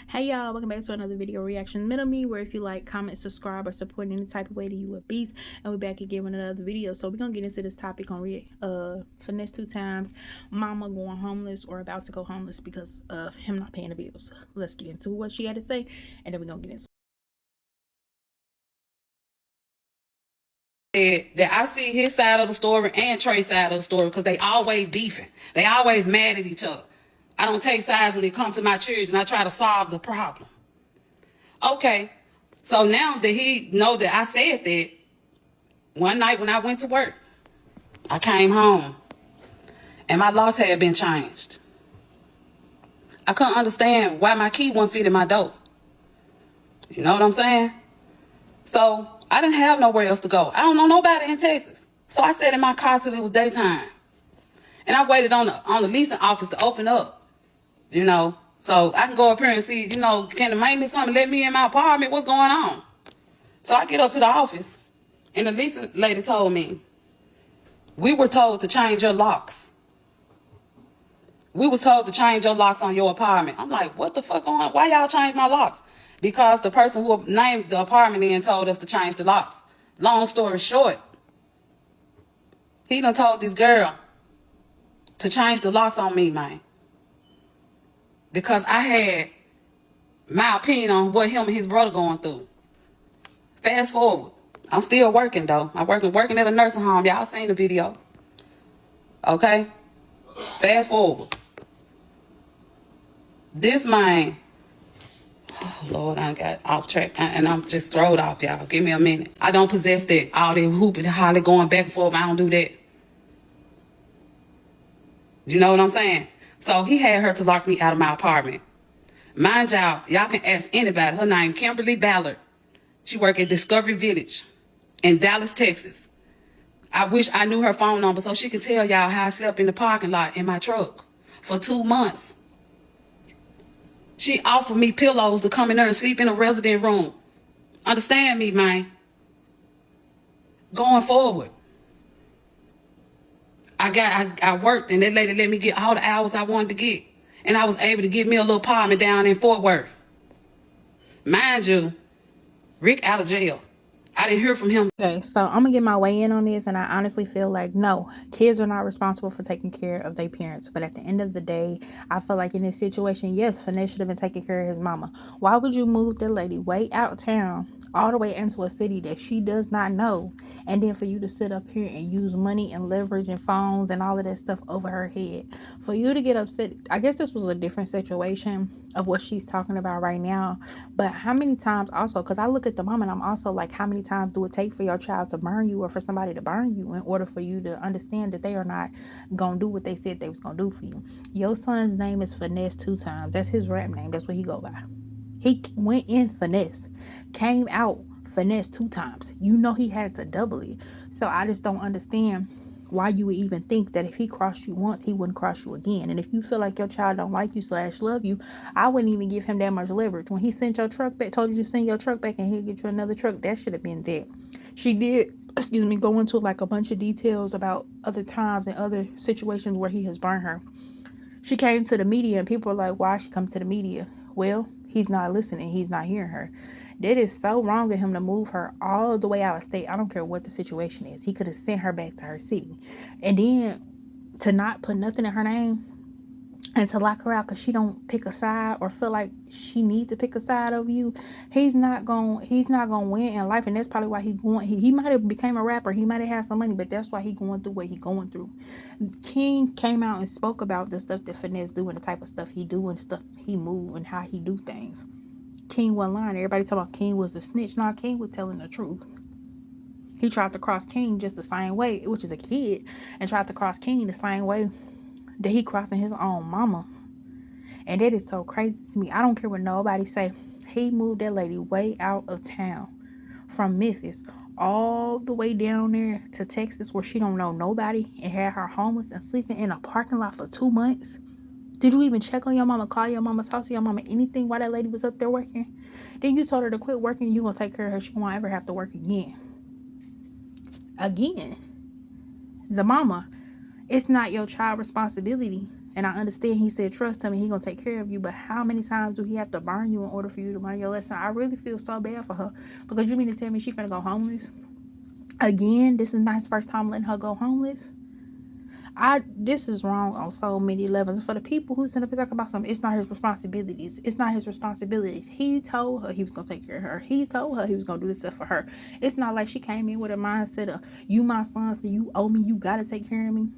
Hey y'all, welcome back to another video reaction. Middle me, where if you like, comment, subscribe, or support in any type of way that you a beast. And we're back again with another video. So we're gonna get into this topic on finesse 2 times, mama going homeless or about to go homeless because of him not paying the bills. Let's get into what she had to say, and then we're gonna get into that I see his side of the story and Trey's side of the story because they always beefing. They always mad at each other. I don't take sides when it comes to my children. I try to solve the problem. Okay, so now that he know that I said that, one night when I went to work, I came home and my locks had been changed. I couldn't understand why my key wasn't fitting my door. You know what I'm saying? So I didn't have nowhere else to go. I don't know nobody in Texas. So I sat in my car till it was daytime. And I waited on the leasing office to open up, so I can go up here and see, can the maintenance come and let me in my apartment? What's going on? So I get up to the office, and the leasing lady told me, we were told to change your locks. We was told to change your locks on your apartment. I'm like, what the fuck on? Why y'all change my locks? Because the person who named the apartment in told us to change the locks. Long story short, he done told this girl to change the locks on me, man. Because I had my opinion on what him and his brother going through. Fast forward. I'm still working, though. I'm working at a nursing home. Y'all seen the video. Okay? Fast forward. This man, oh Lord, I got off track and I'm just throwed off, y'all. Give me a minute. I don't possess that. All that hooping and hollering, going back and forth. I don't do that. You know what I'm saying? So he had her to lock me out of my apartment. Mind y'all can ask anybody. Her name Kimberly Ballard. She work at Discovery Village in Dallas, Texas. I wish I knew her phone number so she could tell y'all how I slept in the parking lot in my truck for 2 months. She offered me pillows to come in there and sleep in a resident room. Understand me, man. Going forward, I worked and that lady let me get all the hours I wanted to get. And I was able to get me a little apartment down in Fort Worth. Mind you, Rick out of jail. I didn't hear from him. Okay, so I'm gonna get my way in on this, and I honestly feel like no, kids are not responsible for taking care of their parents. But at the end of the day, I feel like in this situation, yes, Finesse should have been taking care of his mama. Why would you move the lady way out of town, all the way into a city that she does not know, and then for you to sit up here and use money and leverage and phones and all of that stuff over her head, for you to get upset? I guess this was a different situation of what she's talking about right now. But how many times also, because I look at the mom and I'm also like, how many times do it take for your child to burn you or for somebody to burn you in order for you to understand that they are not gonna do what they said they was gonna do for you? Your son's name is Finesse2Tymes. That's his rap name. That's what he go by. He went in finesse, came out finesse 2 times. You know he had to double it. So I just don't understand why you would even think that if he crossed you once, he wouldn't cross you again. And if you feel like your child don't like you / love you, I wouldn't even give him that much leverage. When he sent your truck back, told you to send your truck back and he'll get you another truck, that should have been that. She did, go into like a bunch of details about other times and other situations where he has burned her. She came to the media and people are like, why she come to the media? Well, he's not listening. He's not hearing her. That is so wrong of him to move her all the way out of state. I don't care what the situation is. He could have sent her back to her city. And then to not put nothing in her name and to lock her out because she don't pick a side or feel like she needs to pick a side of you, he's not gonna win in life. And that's probably why he might have became a rapper, he might have had some money, but that's why he going through what he going through. King came out and spoke about the stuff that Finesse do and the type of stuff he do and stuff he move and how he do things. King wasn't lying. Everybody talking about King was the snitch. No, King was telling the truth. He tried to cross King just the same way, which is a kid, and tried to cross King the same way that he crossing his own mama. And that is so crazy to me. I don't care what nobody say. He moved that lady way out of town from Memphis all the way down there to Texas where she don't know nobody and had her homeless and sleeping in a parking lot for 2 months. Did you even check on your mama, call your mama, talk to your mama, anything while that lady was up there working? Then you told her to quit working, you gonna take care of her, she won't ever have to work again. The mama, it's not your child responsibility And I understand he said trust him and he gonna take care of you, but how many times do he have to burn you in order for you to learn your lesson? I really feel so bad for her, because you mean to tell me she finna go homeless again? This is not his first time letting her go homeless. This is wrong on so many levels. For the people who send up and talk about something, it's not his responsibilities. It's not his responsibilities. He told her he was gonna take care of her. He told her he was gonna do this stuff for her. It's not like she came in with a mindset of, you my son, so you owe me, you gotta take care of me.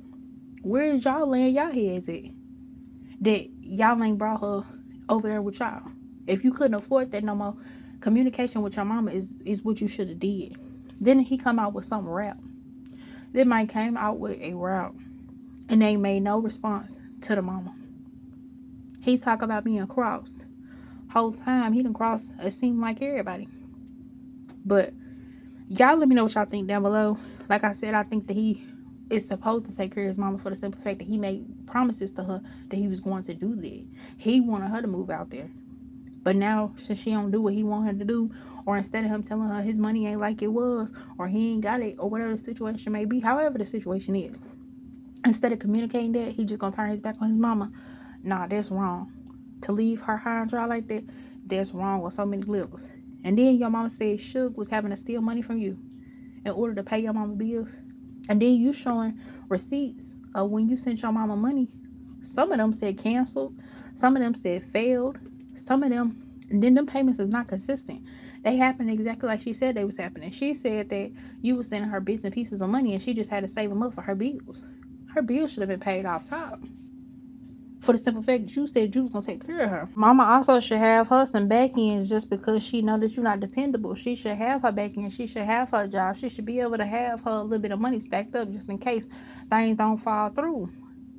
Where is y'all laying y'all heads at? That y'all ain't brought her over there with y'all. If you couldn't afford that no more, communication with your mama is what you should have did. Then he come out with some rap. Then Mike came out with a rap and they made no response to the mama. He talk about being crossed. Whole time he done crossed, it seemed like everybody. But y'all let me know what y'all think down below. Like I said, I think that he is supposed to take care of his mama for the simple fact that he made promises to her that he was going to do that. He wanted her to move out there. But now, since she don't do what he want her to do, or instead of him telling her his money ain't like it was, or he ain't got it, or whatever the situation may be, however the situation is, instead of communicating that, he just gonna turn his back on his mama. Nah, that's wrong. To leave her high and dry like that, that's wrong on so many levels. And then your mama said Suge was having to steal money from you in order to pay your mama bills. And then you showing receipts of when you sent your mama money. Some of them said canceled. Some of them said failed. Some of them, and then them payments is not consistent. They happened exactly like she said they was happening. She said that you was sending her bits and pieces of money and she just had to save them up for her bills. Her bills should have been paid off top. For the simple fact that you said you was gonna take care of her. Mama also should have her some back ends, just because she know that you're not dependable. She should have her back end. She should have her job. She should be able to have her a little bit of money stacked up just in case things don't fall through.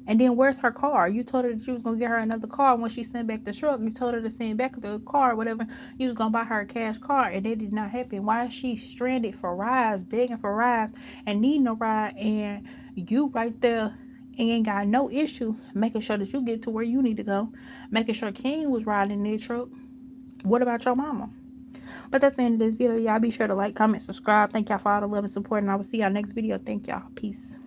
And then where's her car? You told her that you was gonna get her another car when she sent back the truck. You told her to send back the car, whatever. You was gonna buy her a cash car, and that did not happen. Why is she stranded for rides, begging for rides, and needing a ride? And you right there ain't got no issue making sure that you get to where you need to go, making sure King was riding in that truck. What about your mama? But that's the end of this video. Y'all be sure to like, comment, subscribe. Thank y'all for all the love and support, and I will see y'all next video. Thank y'all. Peace.